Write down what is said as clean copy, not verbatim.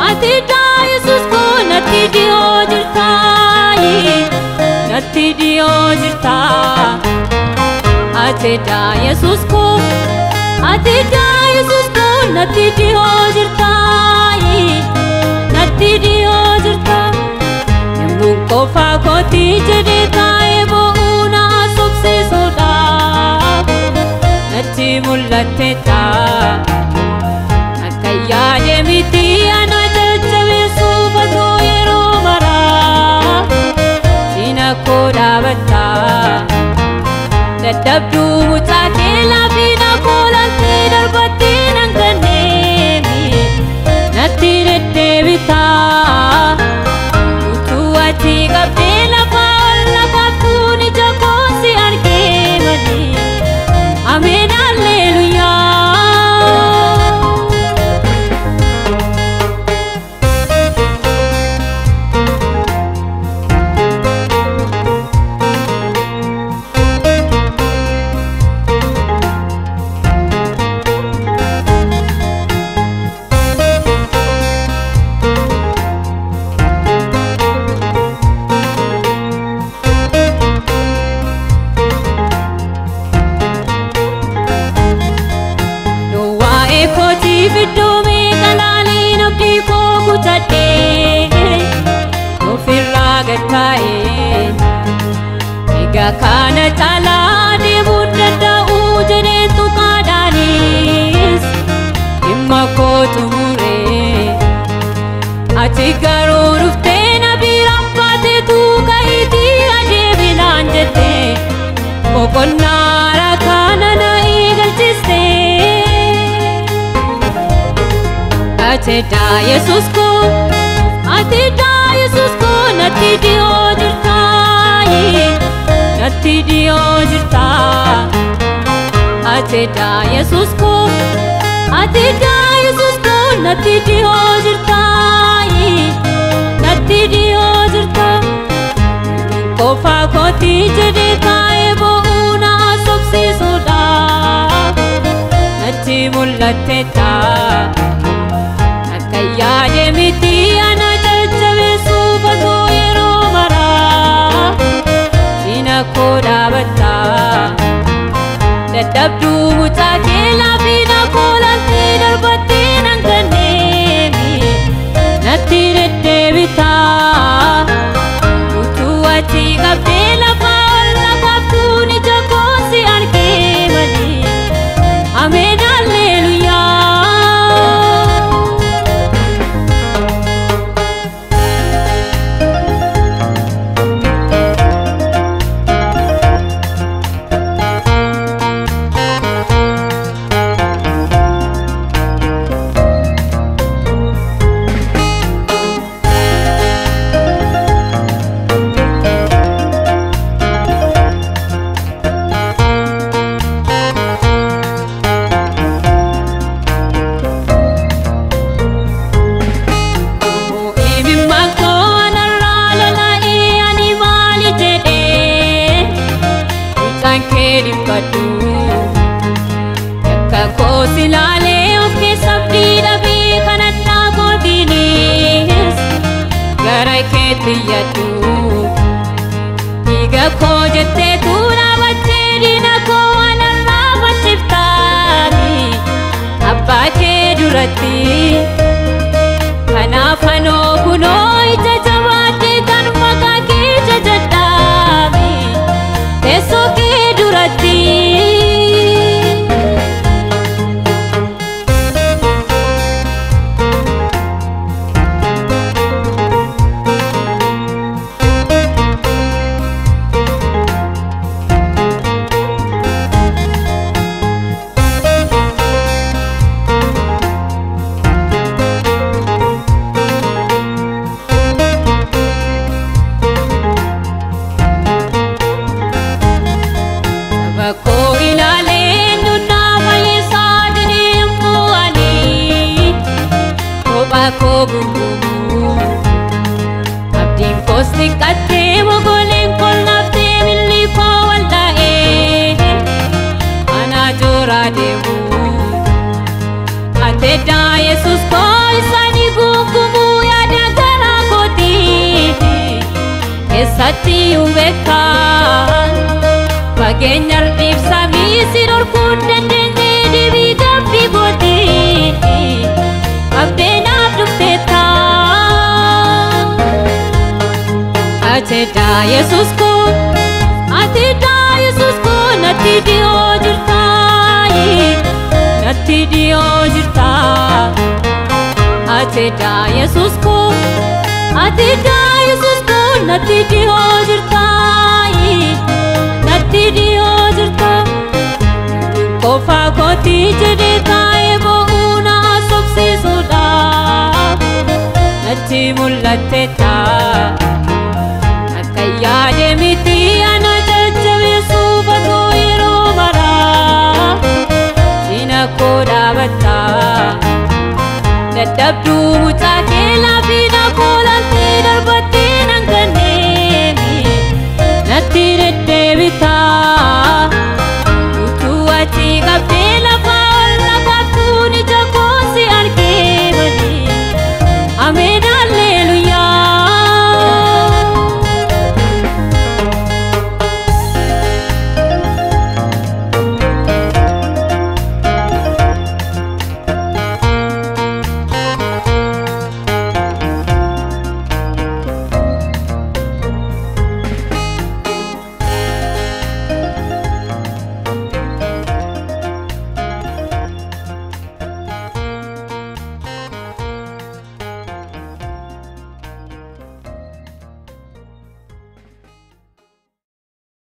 Ateda Jesus ko natti dio jirta Ateda Jesus ko natti dio jirta Namun kofa koti jede tae bo una subse soda Natti mullatte ta Akayya miti ana jajabe subato yero mara Sina koda batta Dadabdu mutake labina kolante darbatti nanganemi Natti redebita Utuati qabdela faalla qabduni jakosi argemani Amen Alleluia Kana chala de buddha ujane tu kadanis imma ko tumure ati garo rufte na birampate tu kaiti ade bilanjete kokonnara kana na igalchiste Ateda Jesus ko natti dio jirta Natti dio jirta Ateda Jesus ko natti dio jirta Kofa koti jede tae bo una subse soda Natti mullatte ta Akayya miti ana jajabe subato yero mara Sina koda batta Dadabdu mutake labina kolante darbatti nanganemi Natti redebita Utuati qabdela faalla qabduni jakosi argemani Amen Alleluia Iga ko jette tura batte dina ko anarra bachiftani Abba ke duratti Kanafano kuno ija jawate kan maka ke jajadami Teso ke duratti Abdin kosti katte mogolen kol nafte milli ko walda ana jora demu Ateda Sati ubeka Bagenya ribsami siror kundende Devi gafi godi Abdena dupeta Ateda Yesus ko Nati dio jirta Nati dio jirta Ateda Yesus ko Nati dio jirta Nati dio jirta Kofa koti jede kae bo una sobse soda Nati mullatte ta Akaya de miti ana jajjabe subato iro mara Sina koda bata Dadabdu muta